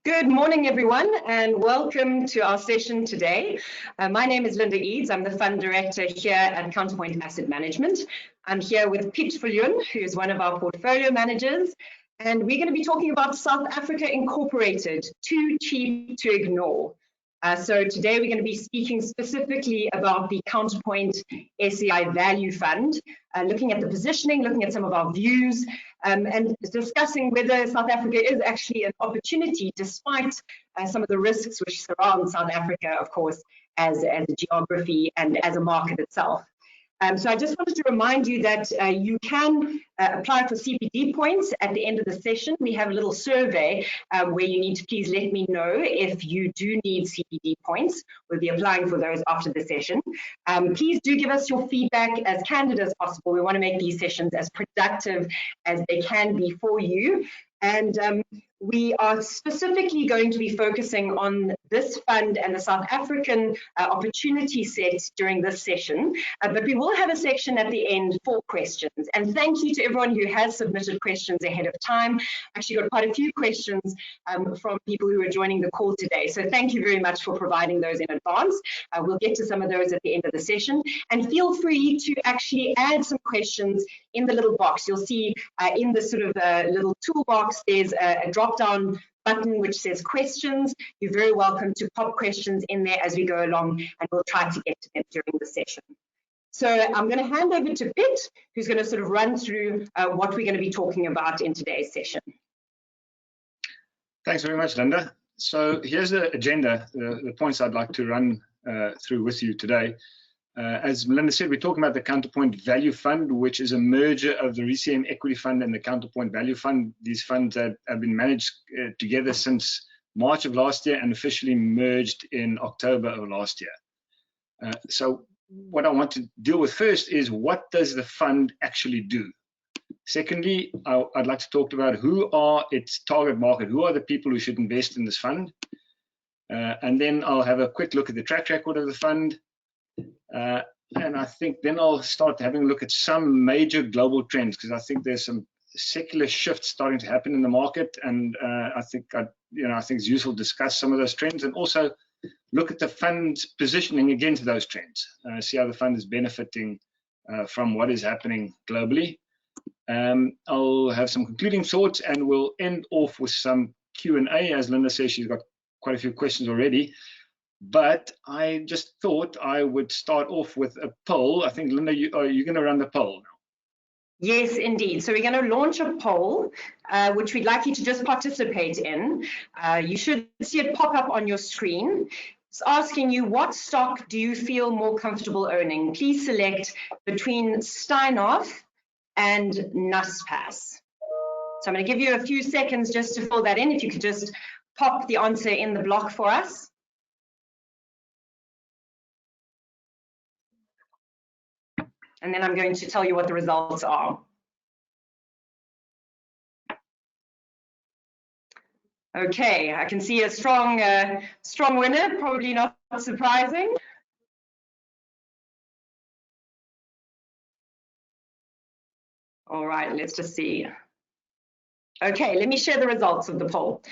Good morning, everyone, and welcome to our session today. My name is Linda Eads. I'm the Fund Director here at Counterpoint Asset Management. I'm here with Piet, who is one of our portfolio managers, and we're going to be talking about South Africa Incorporated, too cheap to ignore. So today we're going to be speaking specifically about the Counterpoint SEI Value Fund, looking at the positioning, looking at some of our views, and discussing whether South Africa is actually an opportunity despite some of the risks which surround South Africa, of course, as a geography and as a market itself. So I just wanted to remind you that you can apply for CPD points at the end of the session. We have a little survey where you need to please let me know if you do need CPD points. We'll be applying for those after the session. Please do give us your feedback as candid as possible. We want to make these sessions as productive as they can be for you. And we are specifically going to be focusing on this fund and the South African opportunity set during this session, but we will have a section at the end for questions. And thank you to everyone who has submitted questions ahead of time. Actually got quite a few questions from people who are joining the call today. So thank you very much for providing those in advance. We'll get to some of those at the end of the session. And feel free to actually add some questions in the little box. You'll see in the sort of little toolbox, there's a drop-down button which says questions. You're very welcome to pop questions in there as we go along, and we'll try to get to them during the session. So I'm going to hand over to Piet, who's going to sort of run through what we're going to be talking about in today's session. Thanks very much, Linda. So here's the agenda, the points I'd like to run through with you today. As Melinda said, we're talking about the Counterpoint Value Fund, which is a merger of the RCM Equity Fund and the Counterpoint Value Fund. These funds have been managed together since March of last year and officially merged in October of last year. So what I want to deal with first is, what does the fund actually do? Secondly, I'd like to talk about who are its target market, who are the people who should invest in this fund. And then I'll have a quick look at the track record of the fund. And I think then I'll start having a look at some major global trends, because I think there's some secular shifts starting to happen in the market, and I think it's useful to discuss some of those trends, and also look at the fund's positioning against those trends, see how the fund is benefiting from what is happening globally. I'll have some concluding thoughts, and we'll end off with some Q&A. As Linda says, she's got quite a few questions already. But I just thought I would start off with a poll. I think, Linda, are you going to run the poll now? Yes, indeed. So we're going to launch a poll, which we'd like you to just participate in. You should see it pop up on your screen. It's asking you, what stock do you feel more comfortable owning? Please select between Steinhoff and Naspers. So I'm going to give you a few seconds just to fill that in. If you could just pop the answer in the block for us. And then I'm going to tell you what the results are. Okay, I can see a strong winner, probably not surprising. All right, let's just see. Okay, let me share the results of the poll.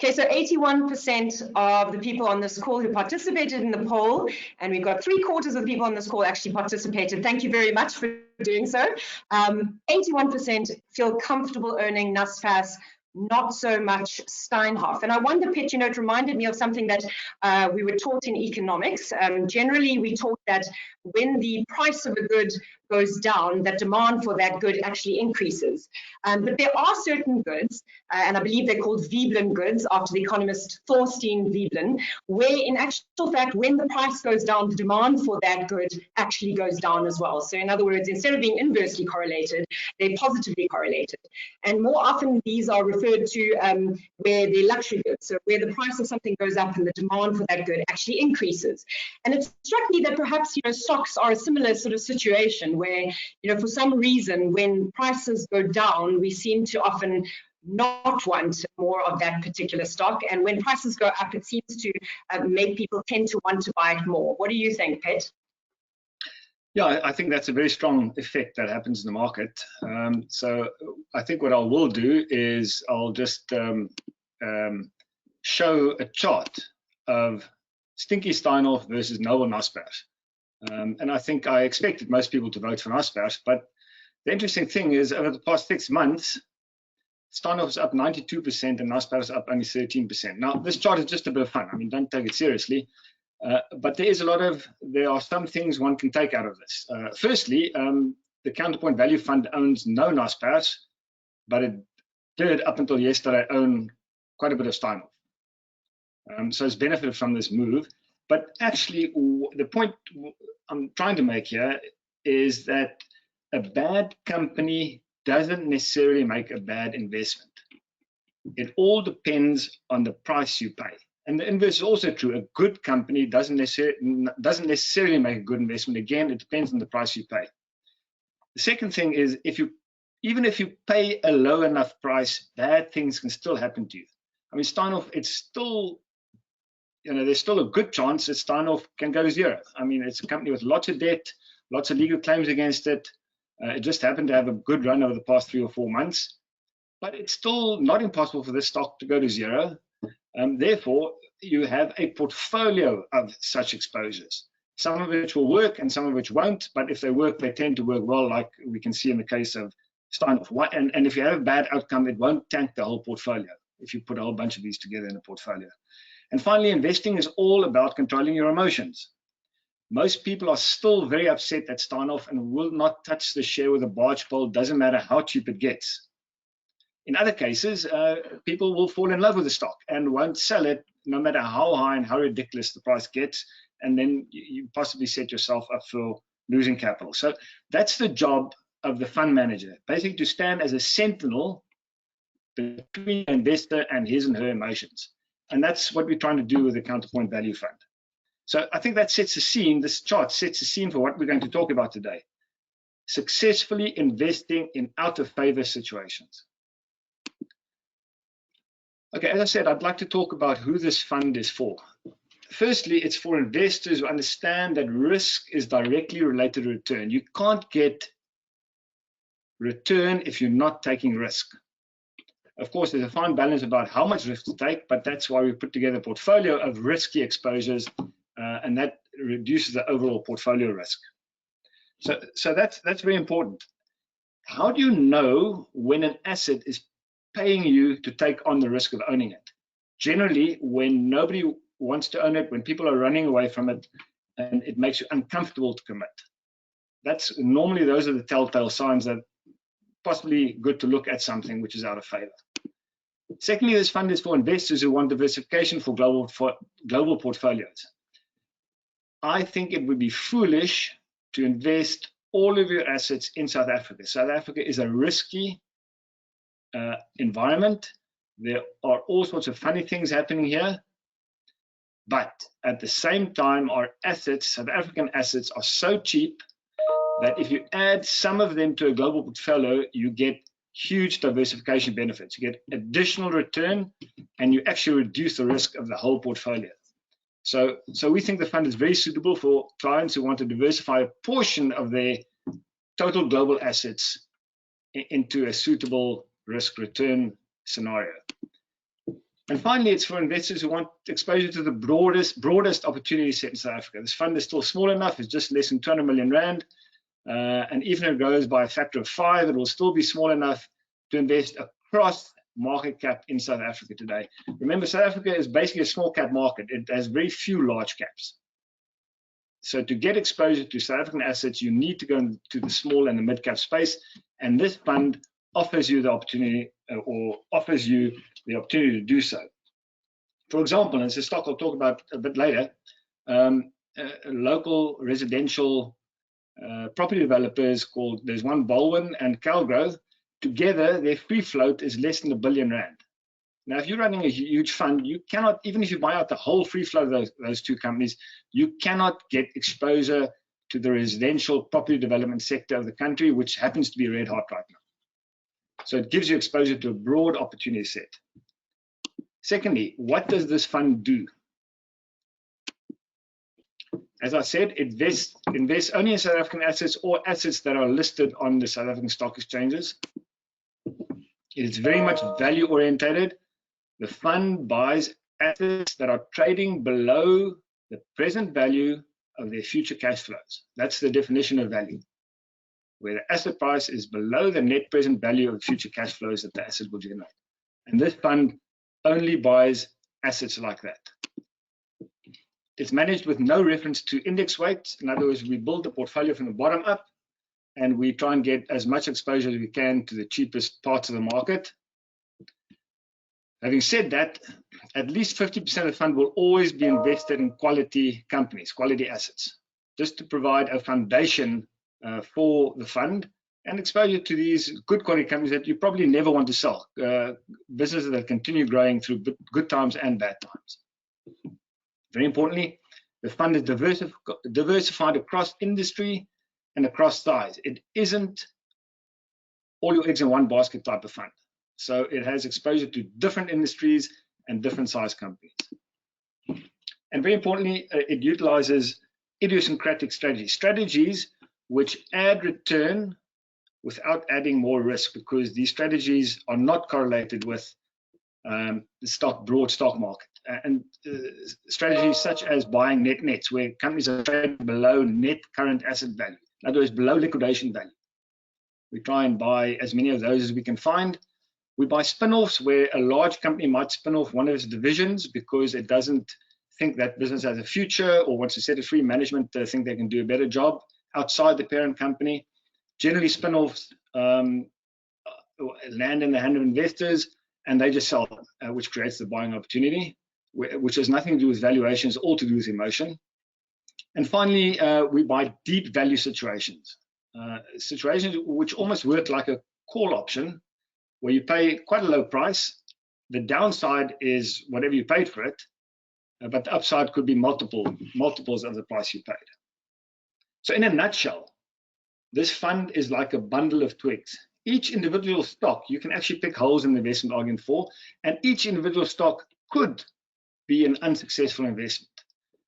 Okay, so 81% of the people on this call who participated in the poll, and we've got 3/4 of the people on this call actually participated. Thank you very much for doing so. 81% feel comfortable owning Naspers, not so much Steinhoff. And I wonder, Piet, it reminded me of something that we were taught in economics. Generally, we taught that when the price of a good goes down, that demand for that good actually increases. But there are certain goods, and I believe they're called Veblen goods, after the economist Thorstein Veblen, where in actual fact, when the price goes down, the demand for that good actually goes down as well. So in other words, instead of being inversely correlated, they're positively correlated. And more often, these are referred to where they're luxury goods, so where the price of something goes up and the demand for that good actually increases. And it struck me that perhaps stocks are a similar sort of situation, where for some reason when prices go down, we seem to often not want more of that particular stock, and when prices go up, it seems to make people tend to want to buy it more. What do you think, Piet? Yeah, I think that's a very strong effect that happens in the market. So I think what I will do is I'll just show a chart of Stinky Steinhoff versus Noble Naspers. And I think I expected most people to vote for Naspers, but the interesting thing is over the past 6 months, Steinhoff is up 92% and Naspers is up only 13%. Now, this chart is just a bit of fun. I mean, don't take it seriously. But there are some things one can take out of this. Firstly, the Counterpoint Value Fund owns no Naspers, but it did up until yesterday own quite a bit of Steinhoff. So it's benefited from this move. But actually, the point I'm trying to make here is that a bad company doesn't necessarily make a bad investment. It all depends on the price you pay. And the inverse is also true. A good company doesn't necessarily make a good investment. Again, it depends on the price you pay. The second thing is, even if you pay a low enough price, bad things can still happen to you. I mean, Steinhoff, it's still, there's still a good chance that Steinhoff can go to zero. I mean, it's a company with lots of debt, lots of legal claims against it. It just happened to have a good run over the past 3 or 4 months. But it's still not impossible for this stock to go to zero. Therefore, you have a portfolio of such exposures, some of which will work and some of which won't. But if they work, they tend to work well, like we can see in the case of Steinhoff. And if you have a bad outcome, it won't tank the whole portfolio if you put a whole bunch of these together in a portfolio. And finally, investing is all about controlling your emotions. Most people are still very upset at Steinhoff and will not touch the share with a barge pole, doesn't matter how cheap it gets. In other cases, people will fall in love with the stock and won't sell it no matter how high and how ridiculous the price gets, and then you possibly set yourself up for losing capital. So that's the job of the fund manager, basically to stand as a sentinel between the investor and his and her emotions. And that's what we're trying to do with the Counterpoint Value Fund. So I think that sets the scene, this chart sets the scene for what we're going to talk about today. Successfully investing in out-of-favor situations. Okay, as I said, I'd like to talk about who this fund is for. Firstly, it's for investors who understand that risk is directly related to return. You can't get return if you're not taking risk. Of course, there's a fine balance about how much risk to take, but that's why we put together a portfolio of risky exposures, and that reduces the overall portfolio risk. So that's very important. How do you know when an asset is paying you to take on the risk of owning it? Generally, when nobody wants to own it, when people are running away from it, and it makes you uncomfortable to commit. Those are the telltale signs that possibly good to look at something which is out of favor. Secondly, this fund is for investors who want diversification for global portfolios. I think it would be foolish to invest all of your assets in South Africa. South Africa is a risky environment. There are all sorts of funny things happening here, but at the same time, our assets, South African assets, are so cheap that if you add some of them to a global portfolio, you get huge diversification benefits. You get additional return, and you actually reduce the risk of the whole portfolio. So we think the fund is very suitable for clients who want to diversify a portion of their total global assets into a suitable risk-return scenario. And finally, it's for investors who want exposure to the broadest opportunity set in South Africa. This fund is still small enough, it's just less than 200 million rand. And even if it grows by a factor of 5, it will still be small enough to invest across market cap in South Africa today. Remember, South Africa is basically a small cap market. It has very few large caps. So to get exposure to South African assets, you need to go into the small and the mid cap space. And this fund offers you the opportunity, to do so. For example, and it's a stock I'll talk about a bit later, local residential property developers there's one Viljoen and Calgrove. Together, their free float is less than R1 billion. Now, if you're running a huge fund, you cannot, even if you buy out the whole free float of those two companies, you cannot get exposure to the residential property development sector of the country, which happens to be red hot right now. So it gives you exposure to a broad opportunity set. Secondly, what does this fund do? As I said, it invests only in South African assets or assets that are listed on the South African stock exchanges. It is very much value orientated. The fund buys assets that are trading below the present value of their future cash flows. That's the definition of value, where the asset price is below the net present value of future cash flows that the asset will generate. And this fund only buys assets like that. It's managed with no reference to index weights. In other words, we build the portfolio from the bottom up, and we try and get as much exposure as we can to the cheapest parts of the market. Having said that, at least 50% of the fund will always be invested in quality companies, quality assets, just to provide a foundation for the fund and exposure to these good quality companies that you probably never want to sell, businesses that continue growing through good times and bad times. Very importantly, the fund is diversified across industry and across size. It isn't all your eggs in one basket type of fund. So it has exposure to different industries and different size companies. And very importantly, it utilizes idiosyncratic strategies which add return without adding more risk, because these strategies are not correlated with the broad stock market. And strategies such as buying net nets, where companies are traded below net current asset value, in other words, below liquidation value. We try and buy as many of those as we can find. We buy spin-offs, where a large company might spin off one of its divisions because it doesn't think that business has a future or wants to set it free. Management think they can do a better job outside the parent company. Generally, spin-offs land in the hand of investors, and they just sell them, which creates the buying opportunity, which has nothing to do with valuations, all to do with emotion. And finally, we buy deep value situations, situations which almost work like a call option, where you pay quite a low price. The downside is whatever you paid for it, but the upside could be multiples of the price you paid. So in a nutshell, this fund is like a bundle of twigs. Each individual stock you can actually pick holes in the investment argument for, and each individual stock could be an unsuccessful investment.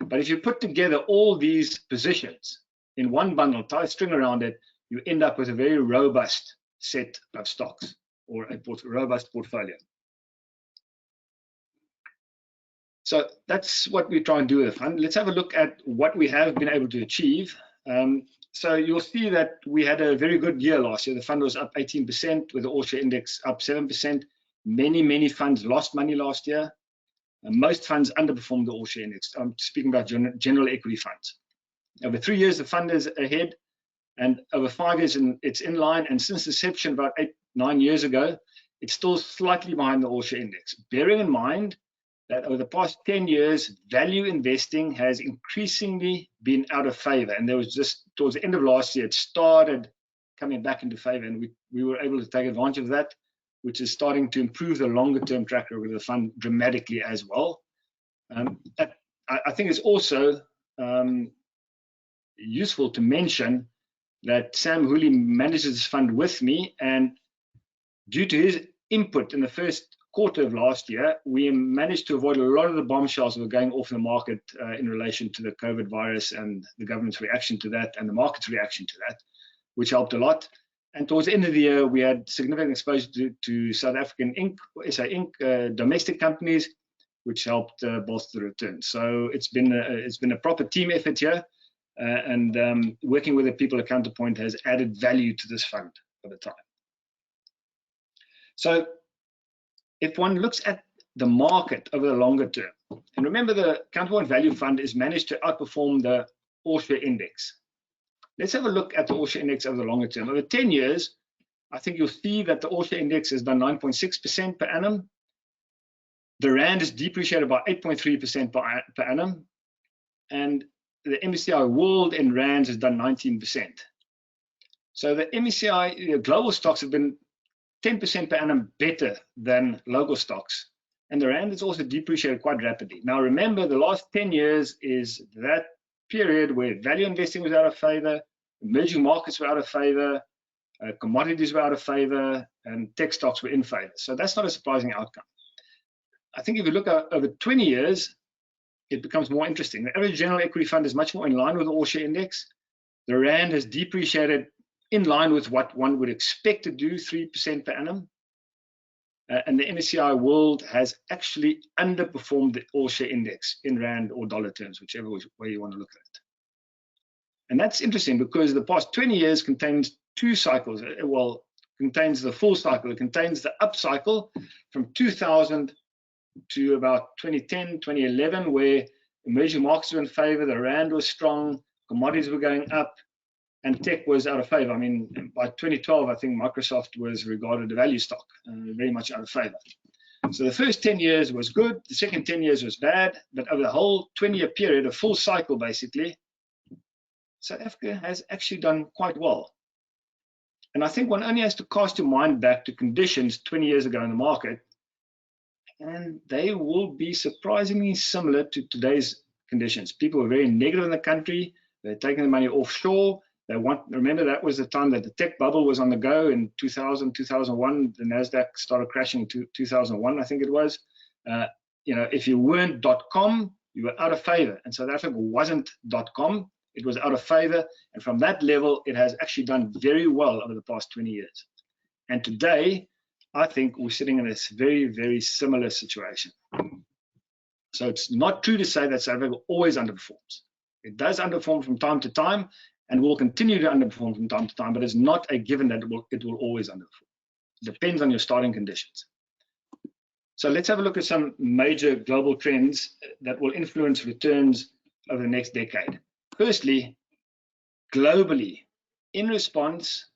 But if you put together all these positions in one bundle, tie a string around it, you end up with a very robust set of stocks, or a robust portfolio. So that's what we try and do with the fund. Let's have a look at what we have been able to achieve. So you'll see that we had a very good year last year. The fund was up 18%, with the all-share index up 7%. Many funds lost money last year. Most funds underperformed the all-share index. I'm speaking about general equity funds. Over 3 years, the fund is ahead, and over 5 years, it's in line. And since inception, about 8-9 years ago, it's still slightly behind the all-share index. Bearing in mind that over the past 10 years, value investing has increasingly been out of favor. And there was just, towards the end of last year, it started coming back into favor, and we were able to take advantage of that, which is starting to improve the longer-term track record of the fund dramatically as well. I think it's also useful to mention that Sam Hooley manages this fund with me, and due to his input in the first quarter of last year, we managed to avoid a lot of the bombshells that were going off in the market in relation to the COVID virus and the government's reaction to that and the market's reaction to that, which helped a lot. And towards the end of the year, we had significant exposure to South African SA Inc. Domestic companies, which helped bolster the return. So it's been a proper team effort here, and working with the people at Counterpoint has added value to this fund over time. So if one looks at the market over the longer term, and remember the Counterpoint Value Fund is managed to outperform the all-share index. Let's have a look at the all-share index over the longer term. Over 10 years, I think you'll see that the all-share index has done 9.6% per annum. The rand is depreciated by 8.3% per annum, and the MSCI World in rands has done 19%. So the MSCI global stocks have been 10% per annum better than local stocks, and the rand is also depreciated quite rapidly. Now remember, the last 10 years is that period where value investing was out of favor, emerging markets were out of favor, commodities were out of favor, and tech stocks were in favor. So that's not a surprising outcome. I think if you look at over 20 years, it becomes more interesting. The average general equity fund is much more in line with the all-share index. The rand has depreciated in line with what one would expect to do, 3% per annum. and the MSCI World has actually underperformed the all-share index in rand or dollar terms, whichever way you want to look at it. And that's interesting because the past 20 years contains two cycles. Well, contains the full cycle. It contains the up cycle from 2000 to about 2010, 2011, where emerging markets were in favor, the rand was strong, commodities were going up, and tech was out of favor. I mean, by 2012, I think Microsoft was regarded a value stock, very much out of favor. So the first 10 years was good, the second 10 years was bad, but over the whole 20-year period, a full cycle basically, South Africa has actually done quite well. And I think one only has to cast your mind back to conditions 20 years ago in the market, and they will be surprisingly similar to today's conditions. People were very negative in the country. They're taking the money offshore. Remember, that was the time that the tech bubble was on the go in 2000, 2001. The NASDAQ started crashing in 2001, I think it was. If you weren't .com, you were out of favor. And South Africa wasn't .com. It was out of favor. And from that level, it has actually done very well over the past 20 years. And today, I think we're sitting in this very, very similar situation. So it's not true to say that South Africa always underperforms. It does underperform from time to time and will continue to underperform from time to time, but it's not a given that it will always underperform. It depends on your starting conditions. So let's have a look at some major global trends that will influence returns over the next decade. Firstly, globally, in response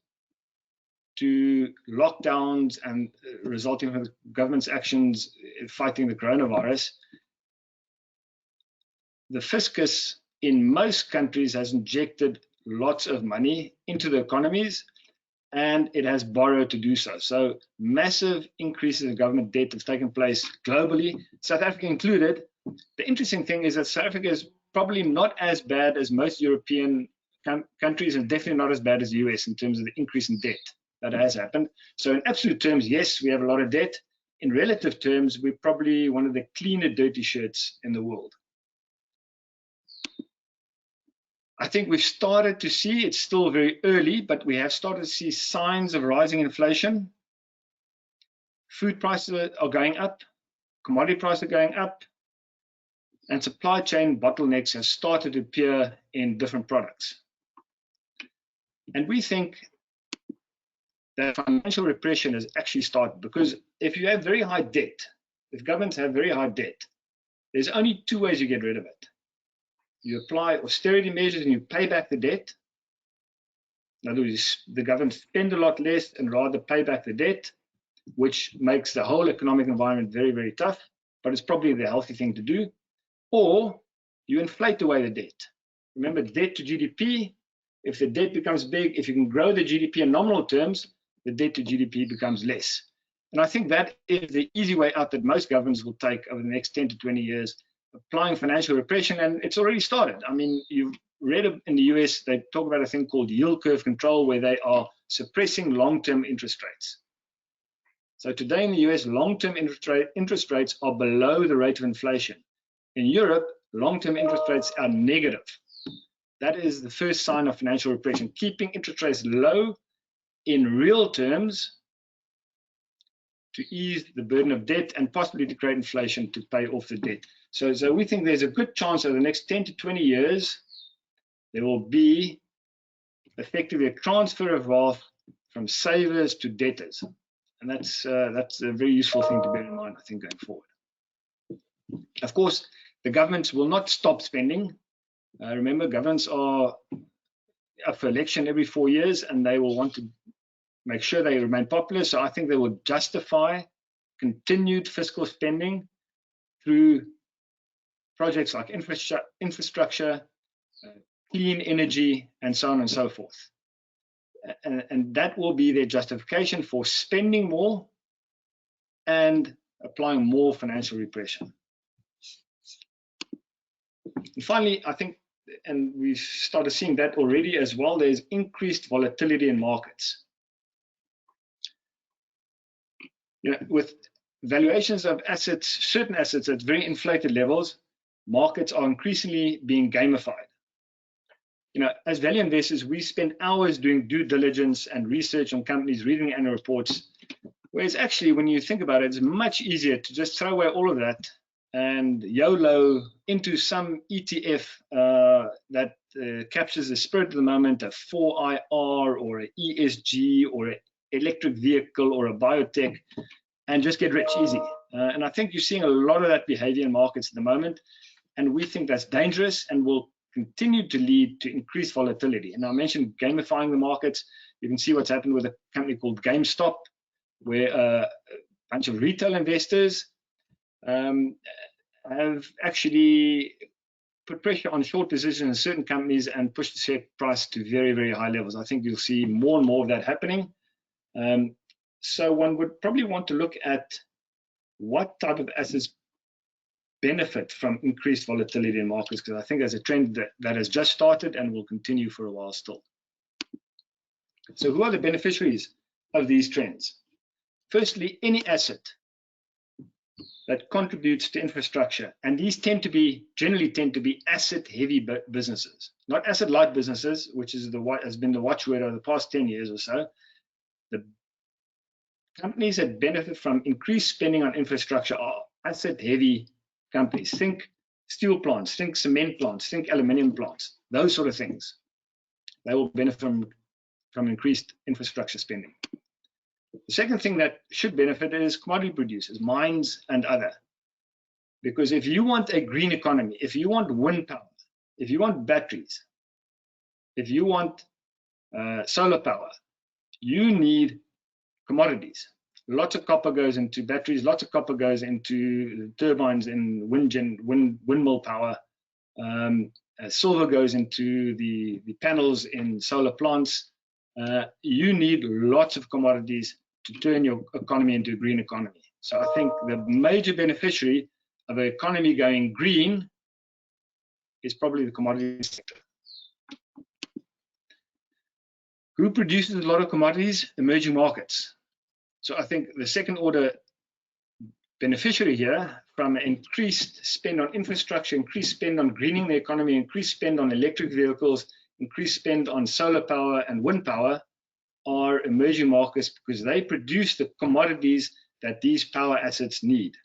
to lockdowns and resulting from the government's actions fighting the coronavirus, the fiscus in most countries has injected lots of money into the economies, and it has borrowed to do so. So massive increases in government debt have taken place globally, South Africa included. The interesting thing is that South Africa is probably not as bad as most European countries, and definitely not as bad as the US in terms of the increase in debt that has happened. So in absolute terms, yes, we have a lot of debt. In relative terms, we're probably one of the cleaner dirty shirts in the world. I think we've started to see, it's still very early, but we have started to see signs of rising inflation. Food prices are going up, commodity prices are going up, and supply chain bottlenecks have started to appear in different products. And we think that financial repression has actually started, because if you have very high debt, if governments have very high debt, there's only two ways you get rid of it. You apply austerity measures and you pay back the debt. In other words, the government spend a lot less and rather pay back the debt, which makes the whole economic environment very, very tough, but it's probably the healthy thing to do. Or you inflate away the debt. Remember, debt to GDP, if the debt becomes big, if you can grow the GDP in nominal terms, the debt to GDP becomes less. And I think that is the easy way out that most governments will take over the next 10 to 20 years, applying financial repression, and it's already started. I mean, you've read in the US, they talk about a thing called yield curve control, where they are suppressing long-term interest rates. So today in the US, long-term interest rates are below the rate of inflation. In Europe, long-term interest rates are negative. That is the first sign of financial repression, keeping interest rates low in real terms to ease the burden of debt and possibly to create inflation to pay off the debt. So we think there's a good chance over the next 10 to 20 years, there will be effectively a transfer of wealth from savers to debtors. And that's a very useful thing to bear in mind, I think, going forward. Of course, the governments will not stop spending. Remember, governments are up for election every 4 years, and they will want to make sure they remain popular. So I think they will justify continued fiscal spending through projects like infrastructure, clean energy, and so on and so forth. And that will be their justification for spending more and applying more financial repression. And finally, I think, and we've started seeing that already as well, there's increased volatility in markets. With valuations of assets, certain assets at very inflated levels, markets are increasingly being gamified. As value investors, we spend hours doing due diligence and research on companies, reading annual reports. Whereas actually, when you think about it, it's much easier to just throw away all of that and YOLO into some ETF that captures the spirit of the moment, a 4IR or an ESG or an electric vehicle or a biotech, and just get rich easy. And I think you're seeing a lot of that behavior in markets at the moment, and we think that's dangerous and will continue to lead to increased volatility. And I mentioned gamifying the markets. You can see what's happened with a company called GameStop, where a bunch of retail investors have actually put pressure on short positions in certain companies and pushed the share price to very, very high levels. I think you'll see more and more of that happening. So one would probably want to look at what type of assets benefit from increased volatility in markets, because I think there's a trend that has just started and will continue for a while still. So who are the beneficiaries of these trends? Firstly, any asset that contributes to infrastructure, and these generally tend to be asset-heavy businesses, not asset-light businesses, which is has been the watchword over the past 10 years or so. The companies that benefit from increased spending on infrastructure are asset-heavy companies. Think steel plants, think cement plants, think aluminium plants, those sort of things. They will benefit from increased infrastructure spending. The second thing that should benefit is commodity producers, mines and other. Because if you want a green economy, if you want wind power, if you want batteries, if you want solar power, you need commodities. Lots of copper goes into batteries, lots of copper goes into turbines in windmill power. Silver goes into the panels in solar plants. You need lots of commodities to turn your economy into a green economy. So I think the major beneficiary of an economy going green is probably the commodity sector. Who produces a lot of commodities? Emerging markets. So I think the second order beneficiary here from increased spend on infrastructure, increased spend on greening the economy, increased spend on electric vehicles, increased spend on solar power and wind power are emerging markets, because they produce the commodities that these power assets need.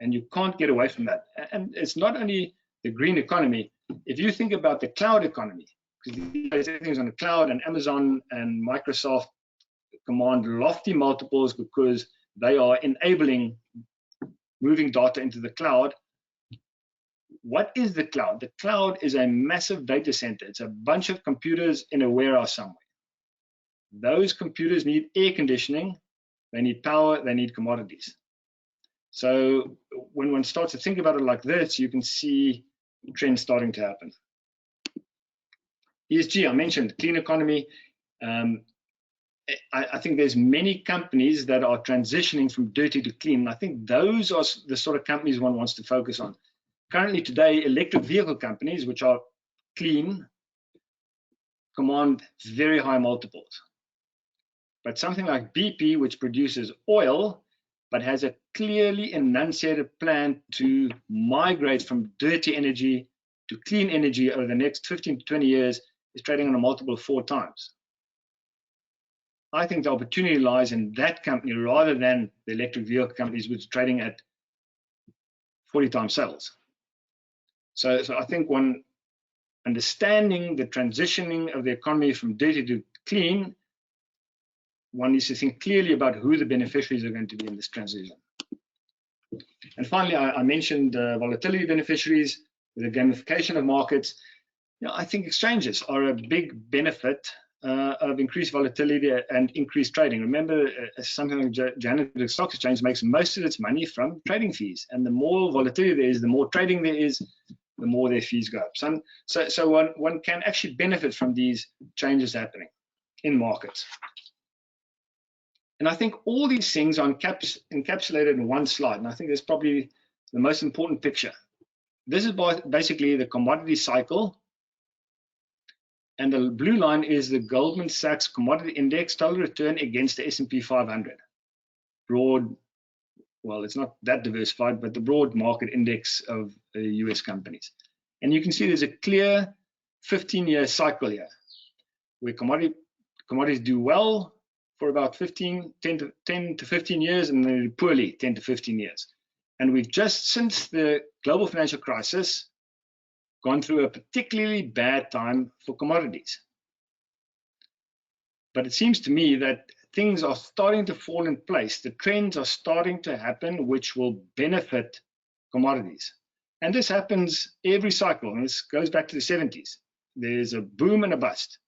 And you can't get away from that. And it's not only the green economy. If you think about the cloud economy, because everything's on the cloud, and Amazon and Microsoft command lofty multiples because they are enabling moving data into the cloud. What is the cloud? The cloud is a massive data center. It's a bunch of computers in a warehouse somewhere. Those computers need air conditioning, they need power, they need commodities. So when one starts to think about it like this, you can see trends starting to happen. ESG, I mentioned, clean economy. I think there's many companies that are transitioning from dirty to clean. I think those are the sort of companies one wants to focus on. Currently today, electric vehicle companies, which are clean, command very high multiples. But something like BP, which produces oil, but has a clearly enunciated plan to migrate from dirty energy to clean energy over the next 15 to 20 years, is trading on a multiple of 4 times. I think the opportunity lies in that company rather than the electric vehicle companies, which are trading at 40 times sales. So I think one understanding the transitioning of the economy from dirty to clean, one needs to think clearly about who the beneficiaries are going to be in this transition. And finally, I mentioned volatility beneficiaries, the gamification of markets. You know, I think exchanges are a big benefit of increased volatility and increased trading. Remember, something like Johannesburg Stock Exchange makes most of its money from trading fees. And the more volatility there is, the more trading there is, the more their fees go up. So one can actually benefit from these changes happening in markets. And I think all these things are encapsulated in one slide. And I think that's probably the most important picture. This is basically the commodity cycle. And the blue line is the Goldman Sachs Commodity Index total return against the S&P 500. Broad, well, it's not that diversified, but the broad market index of US companies. And you can see there's a clear 15-year cycle here, where commodities do well for about 10 to 15 years, and then poorly 10 to 15 years. And we've just, since the global financial crisis, gone through a particularly bad time for commodities. But it seems to me that things are starting to fall in place. The trends are starting to happen, which will benefit commodities. And this happens every cycle, and this goes back to the 70s. There's a boom and a bust.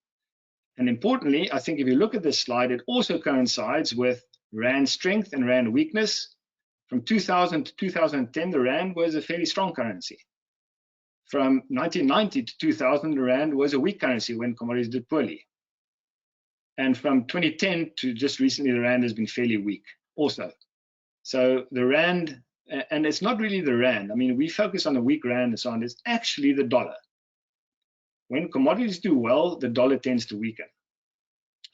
And importantly, I think if you look at this slide, it also coincides with Rand strength and Rand weakness. From 2000 to 2010, the Rand was a fairly strong currency. From 1990 to 2000, the Rand was a weak currency when commodities did poorly. And from 2010 to just recently, the Rand has been fairly weak also. So the Rand, and it's not really the Rand. I mean, we focus on the weak Rand and so on. It's actually the dollar. When commodities do well, the dollar tends to weaken,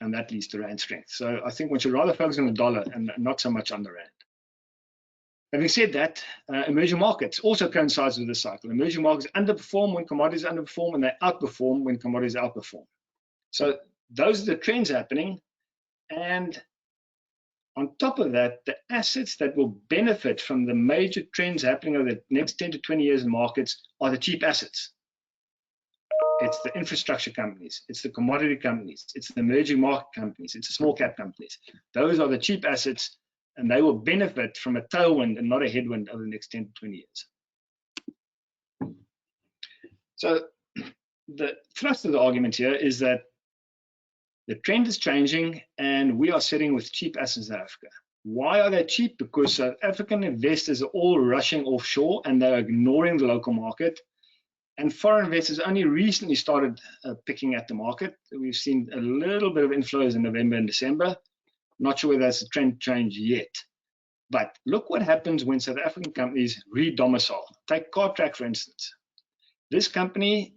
and that leads to Rand strength. So I think one should rather focus on the dollar and not so much on the Rand. Having said that, emerging markets also coincides with this cycle. Emerging markets underperform when commodities underperform, and they outperform when commodities outperform. So those are the trends happening. And on top of that, the assets that will benefit from the major trends happening over the next 10 to 20 years in markets are the cheap assets. It's the infrastructure companies, it's the commodity companies, it's the emerging market companies, it's the small cap companies. Those are the cheap assets, and they will benefit from a tailwind and not a headwind over the next 10 to 20 years. So the thrust of the argument here is that the trend is changing, and we are sitting with cheap assets in Africa. Why are they cheap? Because South African investors are all rushing offshore, and they're ignoring the local market. And foreign investors only recently started picking at the market. We've seen a little bit of inflows in November and December. Not sure whether that's a trend change yet. But look what happens when South African companies re-domicile. Take Cartrack, for instance. This company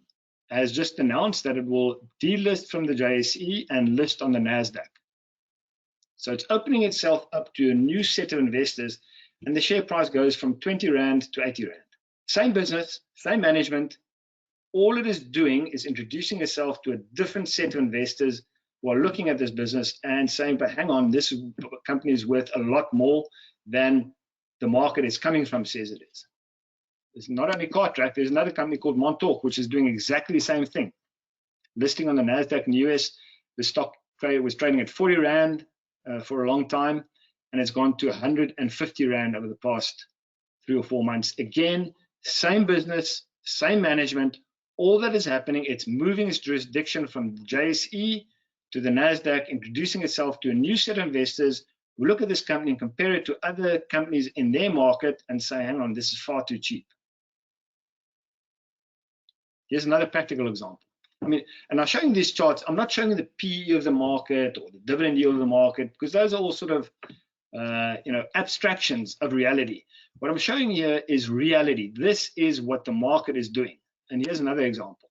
has just announced that it will delist from the JSE and list on the NASDAQ. So it's opening itself up to a new set of investors, and the share price goes from 20 Rand to 80 Rand. Same business, same management. All it is doing is introducing itself to a different set of investors who are looking at this business and saying, but hang on, this company is worth a lot more than the market it's coming from says it is. It's not only Cartrack, there's another company called Montauk, which is doing exactly the same thing. Listing on the NASDAQ in the US, the stock was trading at 40 Rand for a long time, and it's gone to 150 Rand over the past 3 or 4 months. Again, same business, same management. All that is happening, it's moving its jurisdiction from the JSE to the NASDAQ, introducing itself to a new set of investors who look at this company and compare it to other companies in their market and say, hang on, this is far too cheap. Here's another practical example. I mean, and I'm showing these charts. I'm not showing the PE of the market or the dividend yield of the market, because those are all sort of abstractions of reality. What I'm showing here is reality. This is what the market is doing. And here's another example.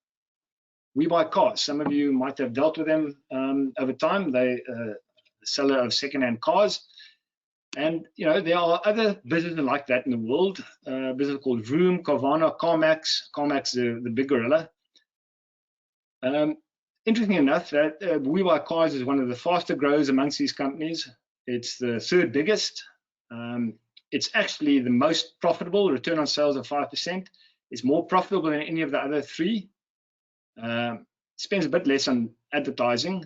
We buy cars. Some of you might have dealt with them over time. They the seller of second-hand cars. And there are other businesses like that in the world. A business called Viljoen, Carvana, CarMax. CarMax, the big gorilla. Interesting enough, that We Buy Cars is one of the faster growers amongst these companies. It's the third biggest. It's actually the most profitable, return on sales of 5%. It's more profitable than any of the other three. Spends a bit less on advertising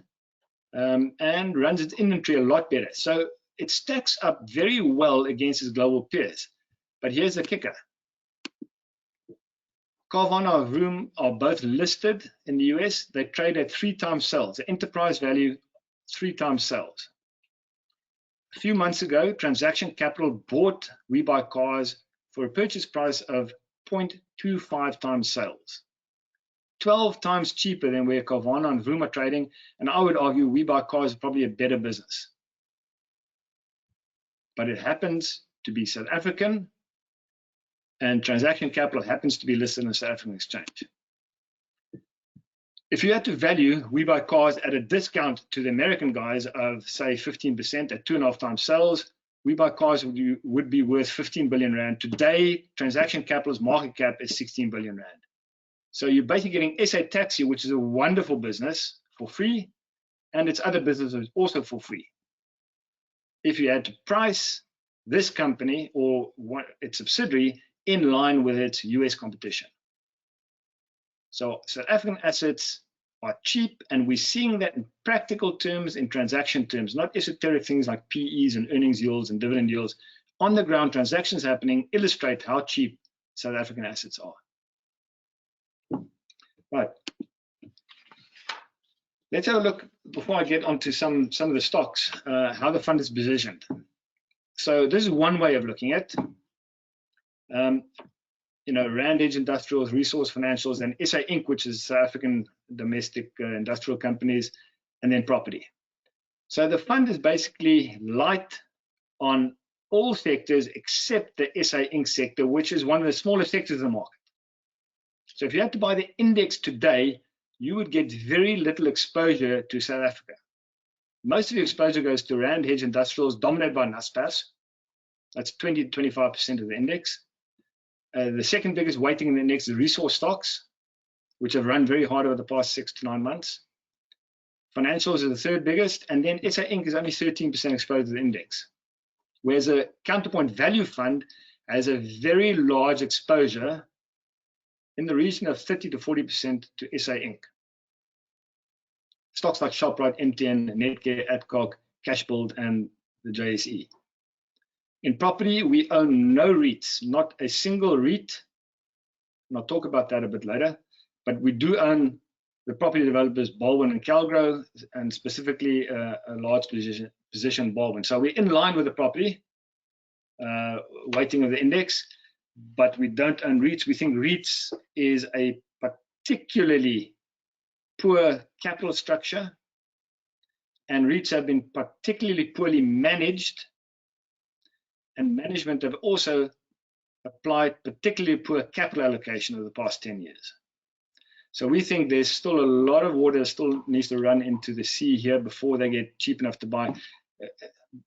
and runs its inventory a lot better. So it stacks up very well against its global peers. But here's the kicker. Carvana and Viljoen are both listed in the US. They trade at 3 times sales. The enterprise value, 3 times sales. A few months ago, Transaction Capital bought We Buy Cars for a purchase price of 0.25 times sales. 12 times cheaper than where Carvana and Viljoen are trading, and I would argue We Buy Cars is probably a better business. But it happens to be South African, and Transaction Capital happens to be listed on the South African exchange. If you had to value We Buy Cars at a discount to the American guys of, say, 15% at 2.5 times sales, We Buy Cars would be worth 15 billion Rand. Today, Transaction Capital's market cap is 16 billion Rand. So you're basically getting SA Taxi, which is a wonderful business, for free, and its other businesses also for free. if you had to price this company or its subsidiary in line with its US competition. So South African assets are cheap, and we're seeing that in practical terms, in transaction terms, not esoteric things like PEs and earnings yields and dividend yields. On the ground, transactions happening illustrate how cheap South African assets are. Right. Let's have a look, before I get onto some of the stocks, how the fund is positioned. So this is one way of looking at Rand Edge Industrials, Resource Financials, and SA Inc., which is South African domestic industrial companies, and then property. So the fund is basically light on all sectors except the SA Inc. sector, which is one of the smallest sectors of the market. So if you had to buy the index today, you would get very little exposure to South Africa. Most of your exposure goes to Rand Edge Industrials, dominated by Naspers. That's 20 to 25% of the index. The second biggest weighting in the index is resource stocks, which have run very hard over the past 6 to 9 months. Financials are the third biggest, and then SA Inc. is only 13% exposed to the index. Whereas a counterpoint value fund has a very large exposure in the region of 30 to 40% to SA Inc. Stocks like Shoprite, MTN, Netcare, Adcock, Cashbuild, and the JSE. In property, we own no REITs, not a single REIT. And I'll talk about that a bit later. But we do own the property developers Baldwin and Calgro, and specifically a large position Baldwin. So we're in line with the property weighting of the index, but we don't own REITs. We think REITs is a particularly poor capital structure, and REITs have been particularly poorly managed, and management have also applied particularly poor capital allocation over the past 10 years. So we think there's still a lot of water still needs to run into the sea here before they get cheap enough to buy.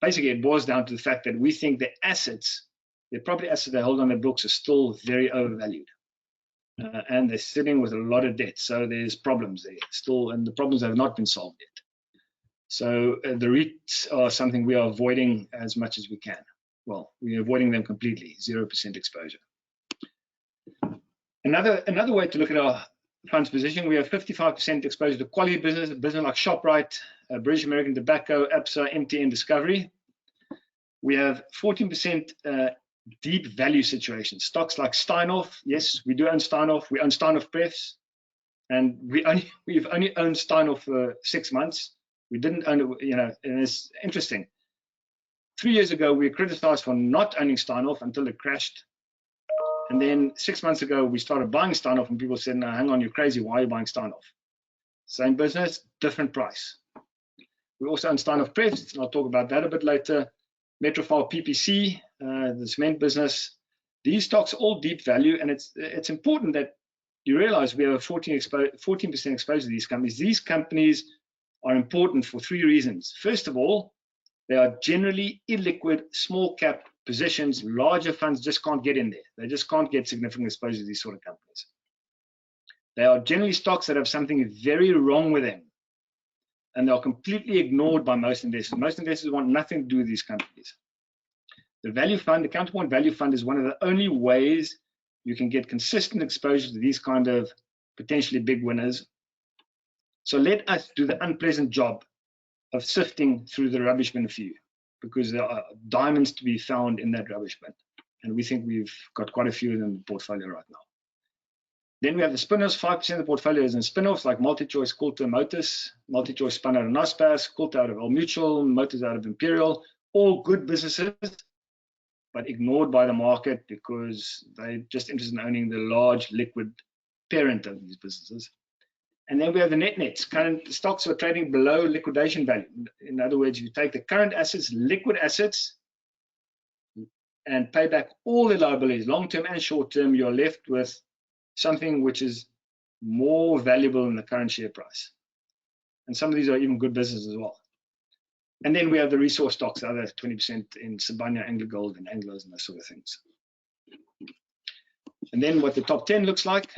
Basically, it boils down to the fact that we think the assets, the property assets they hold on their books, are still very overvalued. And they're sitting with a lot of debt. So there's problems there still, and the problems have not been solved yet. So the REITs are something we are avoiding as much as we can. Well, we're avoiding them completely, 0% exposure. Another way to look at our funds position, we have 55% exposure to quality business like ShopRite, British American Tobacco, ABSA, MTN, Discovery. We have 14% deep value situations, stocks like Steinhoff. Yes, we do own Steinhoff. We own Steinhoff Prefs, and we've only owned Steinhoff for 6 months. We didn't own it, and it's interesting. 3 years ago, we were criticized for not owning Steinhoff until it crashed. And then 6 months ago, we started buying Steinhoff, and people said, no, hang on, you're crazy. Why are you buying Steinhoff? Same business, different price. We also own Steinhoff Prefs, and I'll talk about that a bit later. Metrofile PPC, the cement business. These stocks are all deep value, and it's important that you realize we have a 14% exposure to these companies. These companies are important for 3 reasons. First of all, they are generally illiquid, small cap positions. Larger funds just can't get in there. They just can't get significant exposure to these sort of companies. They are generally stocks that have something very wrong with them, and they are completely ignored by most investors. Most investors want nothing to do with these companies. The value fund, the counterpoint value fund, is one of the only ways you can get consistent exposure to these kind of potentially big winners. So let us do the unpleasant job of sifting through the rubbish bin for you, because there are diamonds to be found in that rubbish bin. And we think we've got quite a few in the portfolio right now. Then we have the spin-offs. 5% of the portfolio is in spin-offs like MultiChoice, Quilter, Motus. MultiChoice spun out of Naspers, Quilter out of Old Mutual, Motus out of Imperial. All good businesses, but ignored by the market because they're just interested in owning the large liquid parent of these businesses. And then we have the nets. Current stocks are trading below liquidation value. In other words, you take the current assets, liquid assets, and pay back all the liabilities, long-term and short-term, you're left with something which is more valuable than the current share price. And some of these are even good businesses as well. And then we have the resource stocks, the other 20% in Sibanye, AngloGold, and Anglos, and those sort of things. And then what the top 10 looks like.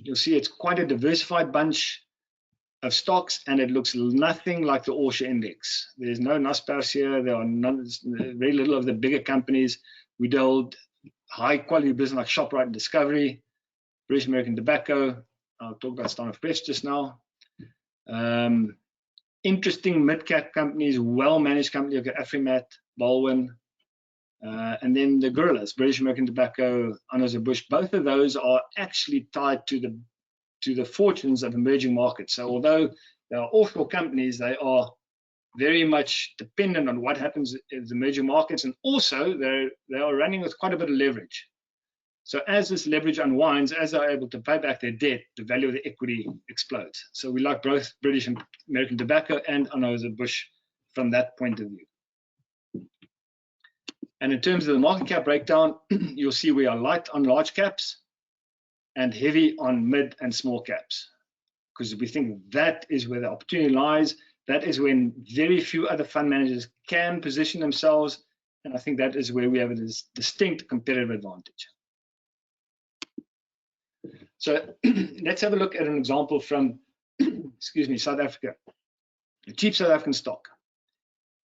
You'll see it's quite a diversified bunch. of stocks, and it looks nothing like the All Share Index. There's no Naspers here. There are very little of the bigger companies. We hold high quality business like Shoprite and Discovery, British American Tobacco. I'll talk about Steinhoff Press just now. Interesting mid-cap companies, well-managed companies like Afrimat, Viljoen, and then the gorillas, British American Tobacco, Anheuser-Busch. Both of those are actually tied to the fortunes of emerging markets. So although they are offshore companies, they are very much dependent on what happens in the emerging markets, and also they are running with quite a bit of leverage. So as this leverage unwinds, as they're able to pay back their debt, the value of the equity explodes. So we like both British American Tobacco and Anheuser-Busch from that point of view. And in terms of the market cap breakdown, you'll see we are light on large caps and heavy on mid and small caps, because we think that is where the opportunity lies. That is when very few other fund managers can position themselves, and I think that is where we have a distinct competitive advantage. So let's have a look at an example from, excuse me, South Africa. A cheap South African stock,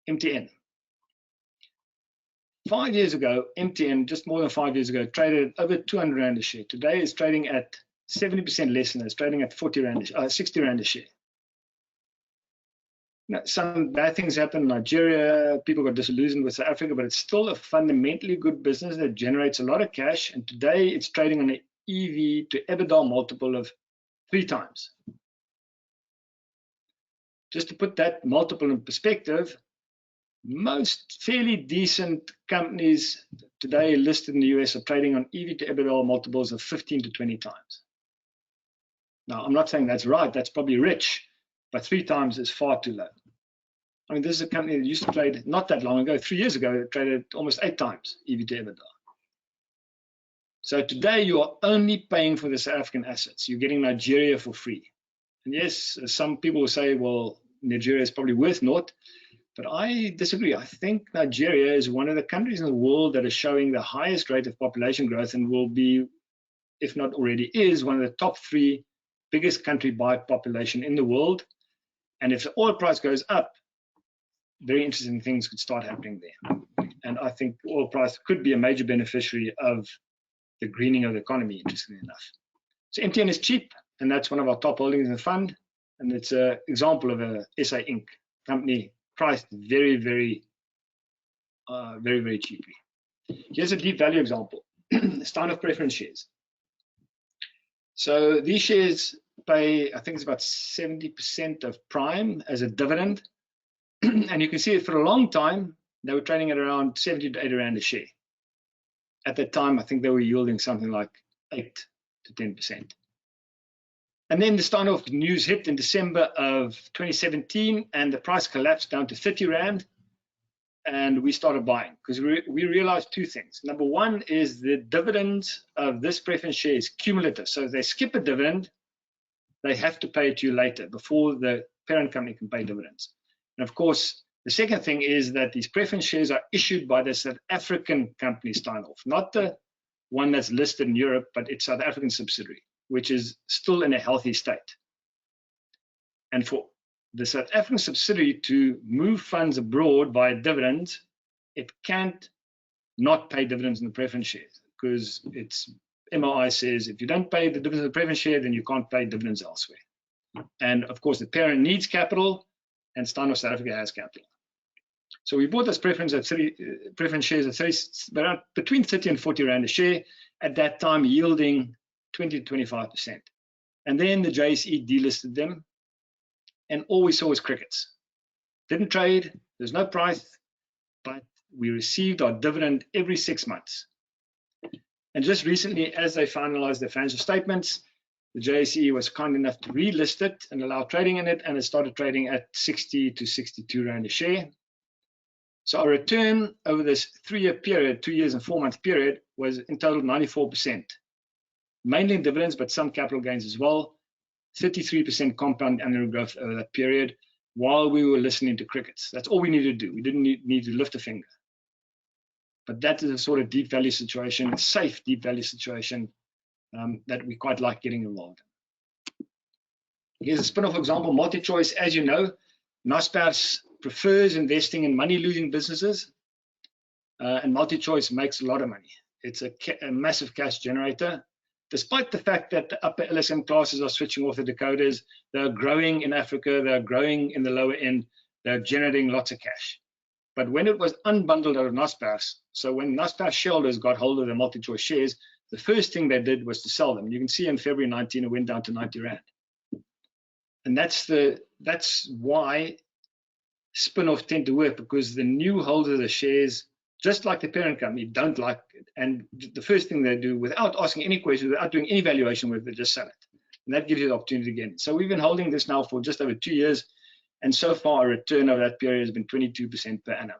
MTN. 5 years ago, MTN, just more than 5 years ago, traded over 200 Rand a share. Today it's trading at 70% less than that. It's trading at 60 Rand a share. Now, some bad things happened in Nigeria. People got disillusioned with South Africa, but it's still a fundamentally good business that generates a lot of cash. And today it's trading on an EV to EBITDA multiple of 3 times. Just to put that multiple in perspective, most fairly decent companies today listed in the US are trading on EV to EBITDA multiples of 15 to 20 times. Now, I'm not saying that's right, that's probably rich, but 3 times is far too low. I mean, this is a company that used to trade not that long ago, 3 years ago, it traded almost 8 times EV to EBITDA. So today you are only paying for the South African assets. You're getting Nigeria for free. And yes, some people will say, well, Nigeria is probably worth naught. But I disagree. I think Nigeria is one of the countries in the world that is showing the highest rate of population growth and will be, if not already is, one of the top 3 biggest country by population in the world. And if the oil price goes up, very interesting things could start happening there. And I think oil price could be a major beneficiary of the greening of the economy, interestingly enough. So MTN is cheap, and that's one of our top holdings in the fund. And it's an example of a SA Inc. company priced very, very cheaply. Here's a deep value example, Steinhoff preference shares. So these shares pay, I think it's about 70% of prime as a dividend. And you can see it for a long time, they were trading at around 70 to 80 Rand a share. At that time, I think they were yielding something like 8 to 10%. And then the Steinhoff news hit in December of 2017, and the price collapsed down to 30 Rand, and we started buying because we realized 2 things. Number one is the dividend of this preference share is cumulative. So if they skip a dividend, they have to pay it to you later before the parent company can pay dividends. And of course, the second thing is that these preference shares are issued by the South African company Steinhoff, not the one that's listed in Europe, but its South African subsidiary, which is still in a healthy state. And for the South African subsidiary to move funds abroad via dividends, it can't not pay dividends in the preference shares, because its MOI says if you don't pay the dividends in the preference share, then you can't pay dividends elsewhere. And of course, the parent needs capital, and Steinhoff South Africa has capital. So we bought this preference shares at between 30 and 40 Rand a share, at that time yielding 20 to 25%. And then the JSE delisted them, and all we saw was crickets. Didn't trade, there's no price, but we received our dividend every 6 months. And just recently, as they finalized their financial statements, the JSE was kind enough to relist it and allow trading in it, and it started trading at 60 to 62 Rand a share. So our return over this 3-year period, 2 years and 4 month period, was in total 94%. Mainly in dividends, but some capital gains as well. 33% compound annual growth over that period while we were listening to crickets. That's all we needed to do. We didn't need to lift a finger. But that is a sort of deep value situation, a safe deep value situation that we quite like getting involved in. Here's a spin-off example, multi-choice. As you know, Naspers prefers investing in money-losing businesses, and multi-choice makes a lot of money. It's a massive cash generator. Despite the fact that the upper LSM classes are switching off the decoders, they're growing in Africa, they're growing in the lower end, they're generating lots of cash. But when it was unbundled out of Naspers, so when Naspers shareholders got hold of the multi-choice shares, the first thing they did was to sell them. You can see in February 19, it went down to 90 Rand. And that's why spin-offs tend to work, because the new holders of the shares, just like the parent company, don't like it. And the first thing they do, without asking any questions, without doing any valuation work, they just sell it. And that gives you the opportunity again. So we've been holding this now for just over 2 years. And so far, a return over that period has been 22% per annum.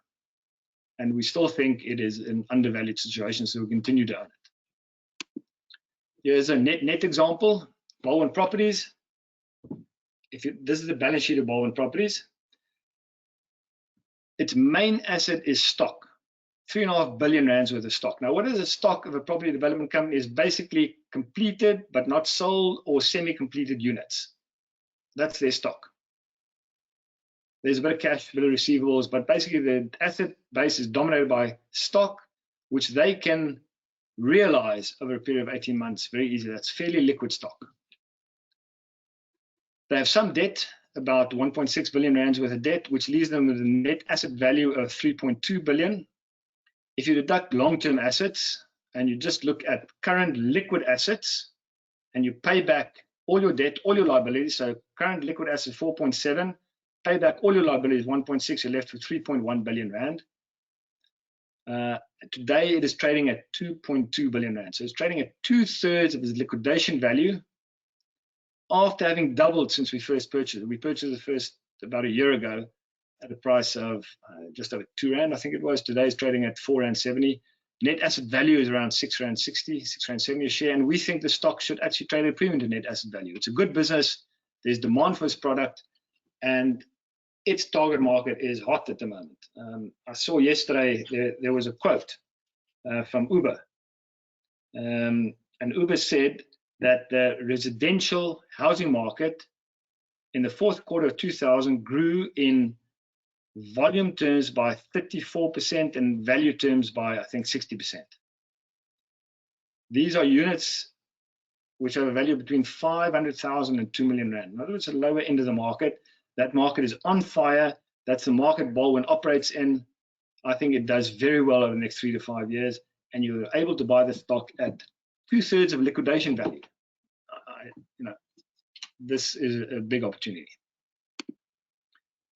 And we still think it is an undervalued situation, so we'll continue to own it. Here's a net example, Viljoen Properties. This is the balance sheet of Viljoen Properties. Its main asset is stock, 3.5 billion rands worth of stock. Now, what is a stock of a property development company? Is basically completed but not sold or semi-completed units. That's their stock. There's a bit of cash, a bit of receivables, but basically the asset base is dominated by stock, which they can realize over a period of 18 months very easily. That's fairly liquid stock. They have some debt, about 1.6 billion rands worth of debt, which leaves them with a net asset value of 3.2 billion. If you deduct long-term assets and you just look at current liquid assets and you pay back all your debt, all your liabilities, so current liquid assets 4.7, pay back all your liabilities 1.6, you're left with 3.1 billion rand. Today it is trading at 2.2 billion rand. So it's trading at 2/3 of its liquidation value after having doubled since we first purchased it. We purchased it first about a year ago at a price of just over 2 Rand, I think it was. Today it's trading at 4.70 Rand. Net asset value is around 6.60 Rand, 6.70 Rand a share, and we think the stock should actually trade at a premium to net asset value. It's a good business. There's demand for this product, and its target market is hot at the moment. I saw yesterday there was a quote from Uber, and Uber said that the residential housing market in the fourth quarter of 2000 grew in volume terms by 34% and value terms by, I think, 60%. These are units which have a value between 500,000 and 2 million rand. In other words, the lower end of the market. That market is on fire. That's the market Viljoen operates in. I think it does very well over the next 3 to 5 years, and you're able to buy the stock at 2/3 of liquidation value. This is a big opportunity.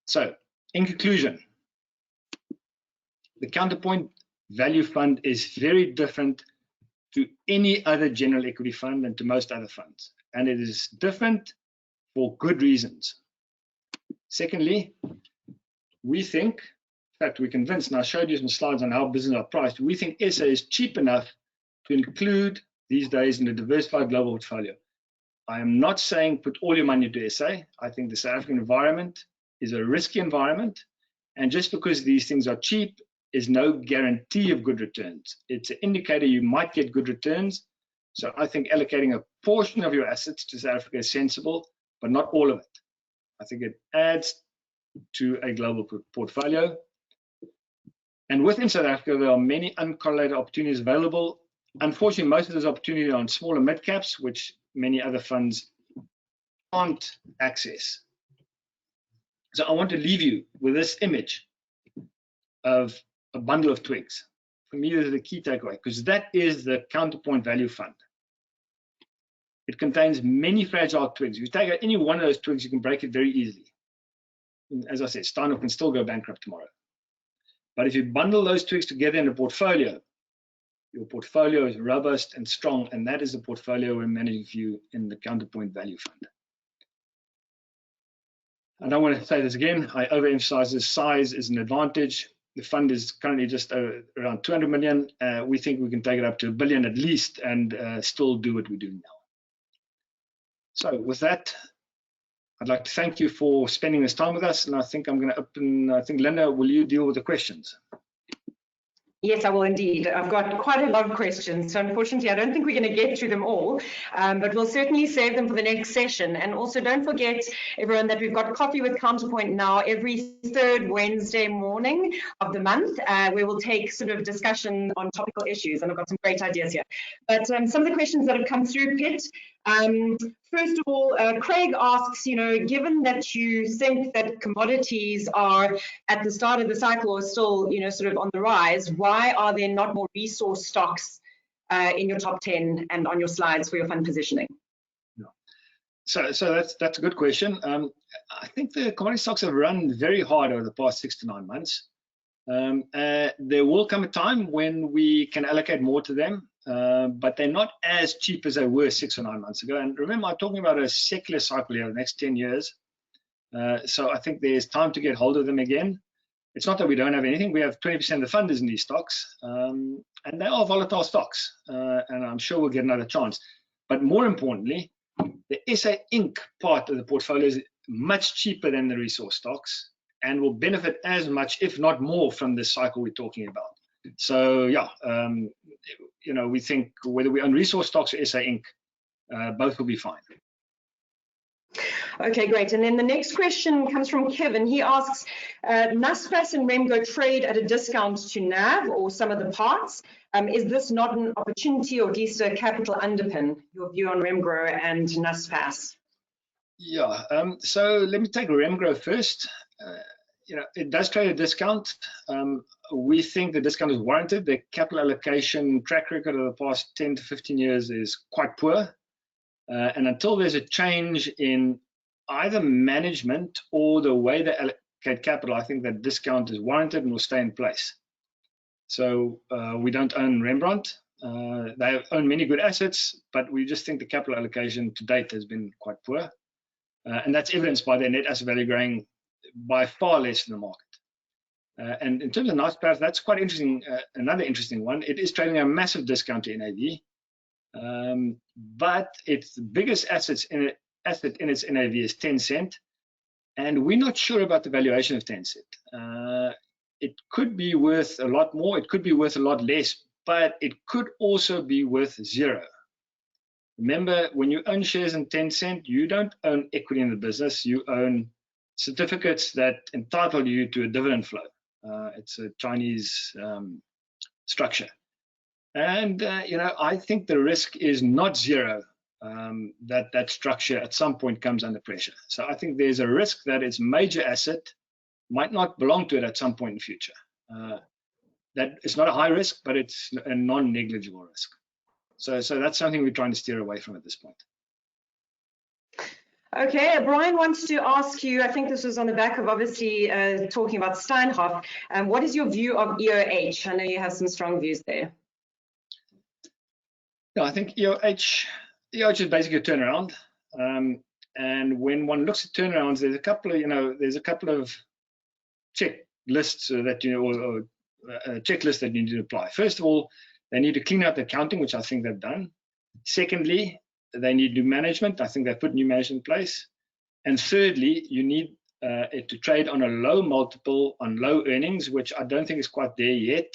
So, in conclusion, the Counterpoint Value Fund is very different to any other general equity fund and to most other funds, and it is different for good reasons. Secondly, we think, in fact, we're convinced, and I showed you some slides on how businesses are priced, we think SA is cheap enough to include these days in a diversified global portfolio. I am not saying put all your money into SA. I think the South African environment is a risky environment, and just because these things are cheap is no guarantee of good returns. It's an indicator you might get good returns. So I think allocating a portion of your assets to South Africa is sensible, but not all of it. I think it adds to a global portfolio. And within South Africa, there are many uncorrelated opportunities available. Unfortunately, most of those opportunities are on smaller mid caps, which many other funds can't access. So I want to leave you with this image of a bundle of twigs. For me, this is the key takeaway, because that is the Counterpoint Value Fund. It contains many fragile twigs. If you take out any one of those twigs, you can break it very easily. As I said, Steinhoff can still go bankrupt tomorrow. But if you bundle those twigs together in a portfolio, your portfolio is robust and strong, and that is the portfolio we're managing for you in the Counterpoint Value Fund. I don't want to say this again. I overemphasize this. Size is an advantage. The fund is currently just around 200 million. We think we can take it up to 1 billion at least and still do what we're doing now. So with that, I'd like to thank you for spending this time with us. And I think I'm going to open, I think, Linda, will you deal with the questions? Yes, I will indeed. I've got quite a lot of questions, so unfortunately I don't think we're going to get through them all, but we'll certainly save them for the next session. And also don't forget, everyone, that we've got Coffee with Counterpoint now every third Wednesday morning of the month, where we'll take sort of discussion on topical issues, and I've got some great ideas here. But some of the questions that have come through, Piet, first of all, Craig asks, given that you think that commodities are at the start of the cycle or still, sort of on the rise, why are there not more resource stocks in your top 10 and on your slides for your fund positioning? Yeah. So that's a good question. I think the commodity stocks have run very hard over the past 6 to 9 months. There will come a time when we can allocate more to them, but they're not as cheap as they were 6 or 9 months ago. And remember, I'm talking about a secular cycle here, the next 10 years. So I think there's time to get hold of them again. It's not that we don't have anything. We have 20% of the fund is in these stocks, and they are volatile stocks, and I'm sure we'll get another chance. But more importantly, the SA Inc. part of the portfolio is much cheaper than the resource stocks and will benefit as much, if not more, from this cycle we're talking about. So yeah, we think whether we own resource stocks or SA Inc., both will be fine. Okay, great. And then the next question comes from Kevin. He asks, Naspers and Remgo trade at a discount to NAV or some of the parts. Is this not an opportunity or at least a capital underpin? Your view on Remgo and Naspers? Yeah, so let me take Remgo first. It does trade at a discount. We think the discount is warranted. The capital allocation track record of the past 10 to 15 years is quite poor. And until there's a change in either management or the way they allocate capital, I think that discount is warranted and will stay in place. So we don't own Rembrandt. They own many good assets, but we just think the capital allocation to date has been quite poor. And that's evidenced by their net asset value growing by far less than the market. And in terms of Naspers, that's quite interesting. Another interesting one. It is trading a massive discount to NAV, but its biggest asset in its NAV is Tencent, and we're not sure about the valuation of Tencent. It could be worth a lot more, it could be worth a lot less, but it could also be worth zero. Remember, when you own shares in Tencent, you don't own equity in the business, you own certificates that entitle you to a dividend flow. It's a Chinese structure. And, I think the risk is not zero, that structure at some point comes under pressure. So I think there's a risk that its major asset might not belong to it at some point in the future. That it's not a high risk, but it's a non-negligible risk. So that's something we're trying to steer away from at this point. Okay, Brian wants to ask you, I think this was on the back of obviously talking about Steinhoff, what is your view of EOH? I know you have some strong views there. Yeah, I think EOH is basically a turnaround. And when one looks at turnarounds, there's a couple of checklists or checklists that you need to apply. First of all, they need to clean out the accounting, which I think they've done. Secondly, they need new management. I think they've put new management in place. And thirdly, you need it to trade on a low multiple on low earnings, which I don't think is quite there yet.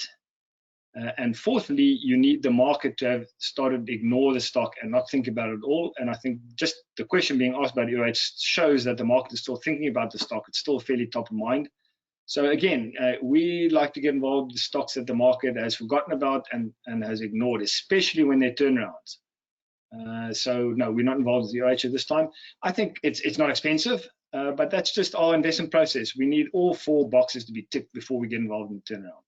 And fourthly, you need the market to have started to ignore the stock and not think about it at all. And I think just the question being asked by the EOH shows that the market is still thinking about the stock. It's still fairly top of mind. So again, we like to get involved with stocks that the market has forgotten about and has ignored, especially when they're turnarounds. So no, we're not involved with the EOH at this time. I think it's not expensive, but that's just our investment process. We need all 4 boxes to be ticked before we get involved in the turnaround.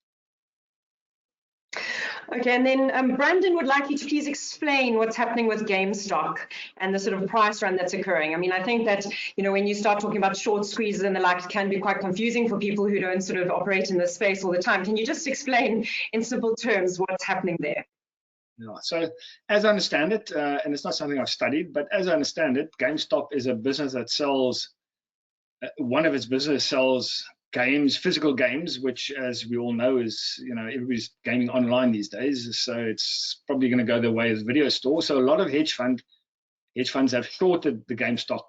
Okay, and then Brandon would like you to please explain what's happening with GameStop and the sort of price run that's occurring. I mean, I think that, when you start talking about short squeezes and the like, it can be quite confusing for people who don't sort of operate in this space all the time. Can you just explain in simple terms what's happening there? Yeah, so as I understand it, and it's not something I've studied, but as I understand it, GameStop is a business that sells, one of its business sells games, physical games, which, as we all know, is everybody's gaming online these days. So it's probably going to go the way of the video store. So a lot of hedge funds have shorted the GameStop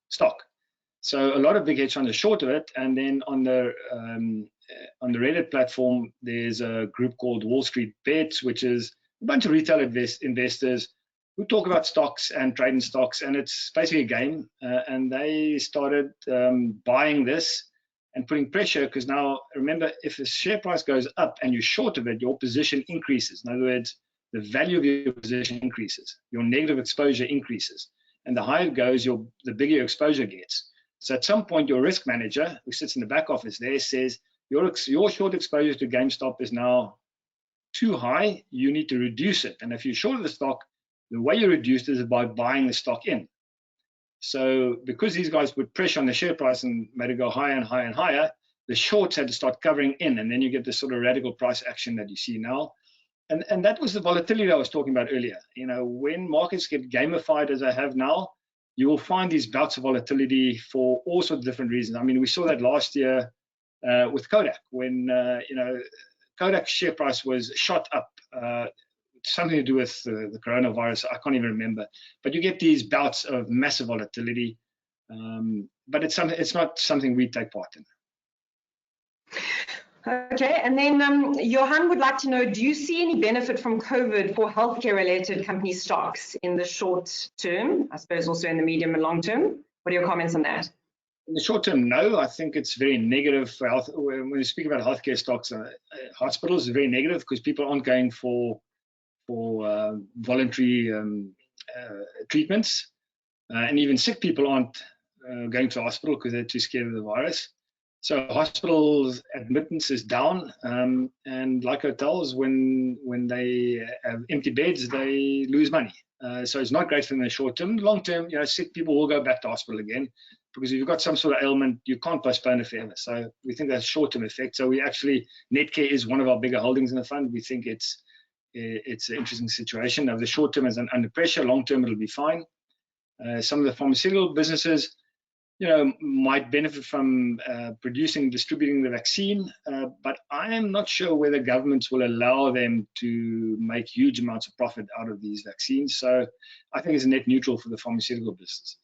stock. So a lot of big hedge funds are short of it, and then on the on the Reddit platform, there's a group called Wall Street Bets, which is a bunch of retail investors who talk about stocks and trading stocks, and it's basically a game. And they started buying this and putting pressure, because now, remember, if the share price goes up and you're short of it, your position increases. In other words, the value of your position increases, your negative exposure increases, and the higher it goes, the bigger your exposure gets. So at some point, your risk manager, who sits in the back office there, says, your short exposure to GameStop is now too high, you need to reduce it. And if you're short of the stock, the way you reduce it is by buying the stock in. So because these guys put pressure on the share price and made it go higher and higher and higher, the shorts had to start covering in, and then you get this sort of radical price action that you see now. And that was the volatility I was talking about earlier. You know, when markets get gamified as they have now, you will find these bouts of volatility for all sorts of different reasons. I mean, we saw that last year with Kodak, when you know, Kodak's share price was shot up. Something to do with the coronavirus, I can't even remember. But you get these bouts of massive volatility, but it's not something we take part in. Okay, and then Johan would like to know, do you see any benefit from COVID for healthcare-related company stocks in the short term, I suppose also in the medium and long term? What are your comments on that? In the short term, no. I think it's very negative for health. When we speak about healthcare stocks, hospitals is very negative because people aren't going for voluntary treatments, and even sick people aren't going to hospital because they're too scared of the virus. So hospitals admittance is down, and like hotels, when they have empty beds, they lose money. So it's not great for them in the short term. Long term, you know, sick people will go back to hospital again, because if you've got some sort of ailment, you can't postpone it forever. So we think that's a short-term effect. So we actually, Netcare is one of our bigger holdings in the fund. We think it's an interesting situation. Now, the short term is under pressure. Long term, it'll be fine. Some of the pharmaceutical businesses, you know, might benefit from producing, distributing the vaccine, but I am not sure whether governments will allow them to make huge amounts of profit out of these vaccines. So I think it's net neutral for the pharmaceutical business.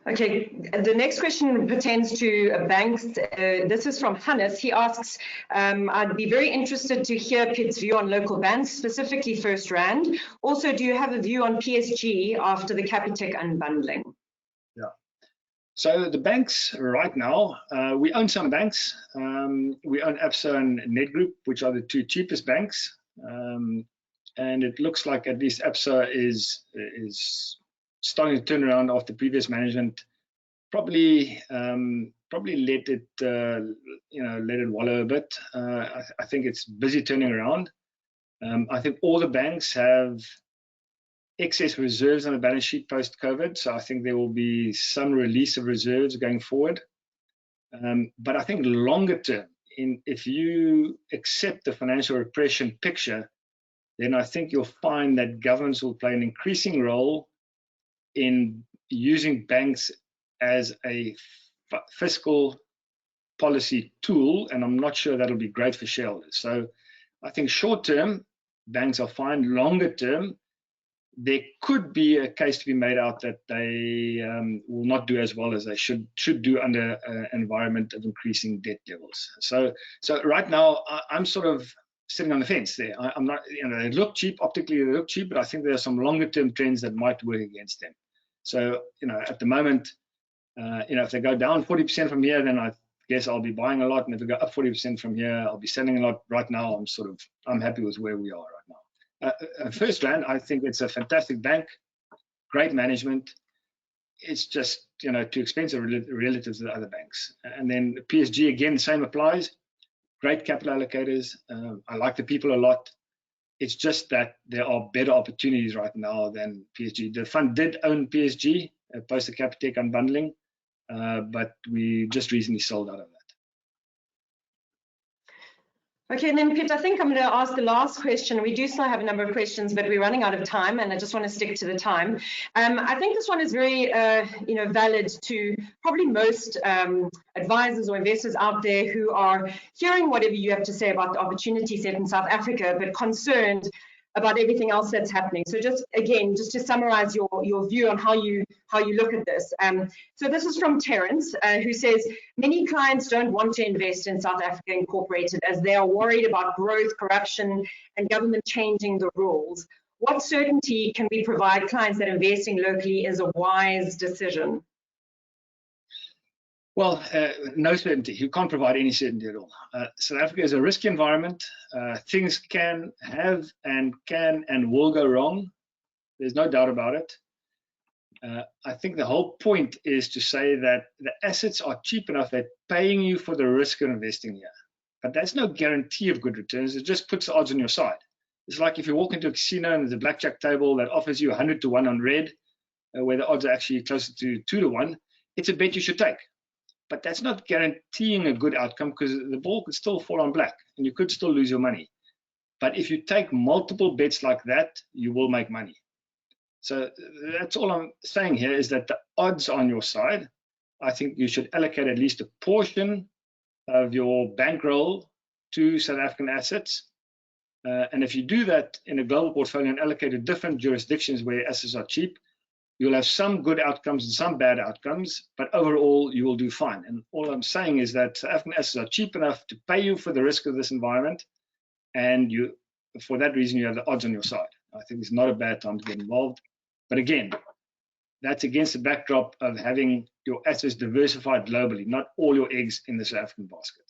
Okay, the next question pertains to banks. This is from Hannes. He asks, I'd be very interested to hear Piet's view on local banks, specifically First Rand. Also, do you have a view on PSG after the Capitec unbundling? Yeah. So the banks right now, we own some banks. We own Absa and Nedgroup, which are the two cheapest banks. And it looks like at least Absa is starting to turn around after previous management. Probably let it let it wallow a bit. I think it's busy turning around. I think all the banks have excess reserves on the balance sheet post-COVID, so I think there will be some release of reserves going forward. But I think longer term, if you accept the financial repression picture, then I think you'll find that governments will play an increasing role in using banks as a fiscal policy tool, and I'm not sure that'll be great for shareholders. So I think short term, banks are fine. Longer term, there could be a case to be made out that they will not do as well as they should do under an environment of increasing debt levels. So right now, I'm sort of sitting on the fence there. I'm not, they look cheap, optically they look cheap, but I think there are some longer term trends that might work against them. So, at the moment, if they go down 40% from here, then I guess I'll be buying a lot. And if they go up 40% from here, I'll be selling a lot. Right now, I'm happy with where we are right now. First Rand, I think it's a fantastic bank, great management. It's just, too expensive relative to the other banks. And then PSG, again, the same applies. Great capital allocators. I like the people a lot. It's just that there are better opportunities right now than PSG. The fund did own PSG post the Capitec unbundling, but we just recently sold out of that. Okay, and then Piet, I think I'm going to ask the last question. We do still have a number of questions, but we're running out of time, and I just want to stick to the time. I think this one is very, valid to probably most advisors or investors out there who are hearing whatever you have to say about the opportunity set in South Africa, but concerned about everything else that's happening. So just again, just to summarize your view on how you look at this. So this is from Terence, who says, many clients don't want to invest in South Africa Incorporated as they are worried about growth, corruption, and government changing the rules. What certainty can we provide clients that investing locally is a wise decision? Well, no certainty. You can't provide any certainty at all. South Africa is a risky environment. Things can and will go wrong. There's no doubt about it. I think the whole point is to say that the assets are cheap enough that paying you for the risk of investing here. But that's no guarantee of good returns. It just puts the odds on your side. It's like if you walk into a casino and there's a blackjack table that offers you 100 to 1 on red, where the odds are actually closer to 2 to 1. It's a bet you should take. But that's not guaranteeing a good outcome, because the ball could still fall on black and you could still lose your money. But if you take multiple bets like that, you will make money. So that's all I'm saying here, is that the odds are on your side. I think you should allocate at least a portion of your bankroll to South African assets. And if you do that in a global portfolio and allocate to different jurisdictions where assets are cheap, you'll have some good outcomes and some bad outcomes, but overall you will do fine. And all I'm saying is that South African assets are cheap enough to pay you for the risk of this environment, and for that reason you have the odds on your side. I think it's not a bad time to get involved. But again, that's against the backdrop of having your assets diversified globally, not all your eggs in the South African basket.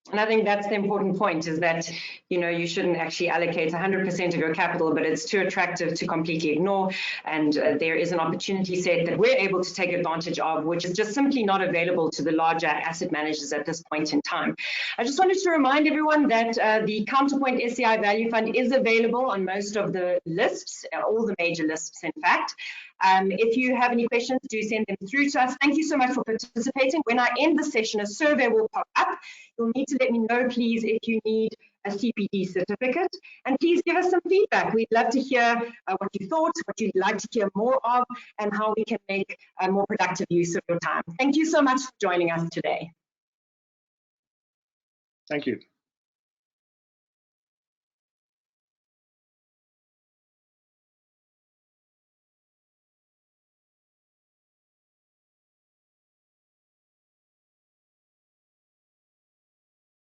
And I think that's the important point, is that, you know, you shouldn't actually allocate 100% of your capital, but it's too attractive to completely ignore. And there is an opportunity set that we're able to take advantage of, which is just simply not available to the larger asset managers at this point in time. I just wanted to remind everyone that the Counterpoint SCI Value Fund is available on most of the lists, all the major lists, in fact. If you have any questions, do send them through to us. Thank you so much for participating. When I end the session, a survey will pop up. You'll need to let me know, please, if you need a CPD certificate. And please give us some feedback. We'd love to hear what you thought, what you'd like to hear more of, and how we can make a more productive use of your time. Thank you so much for joining us today. Thank you.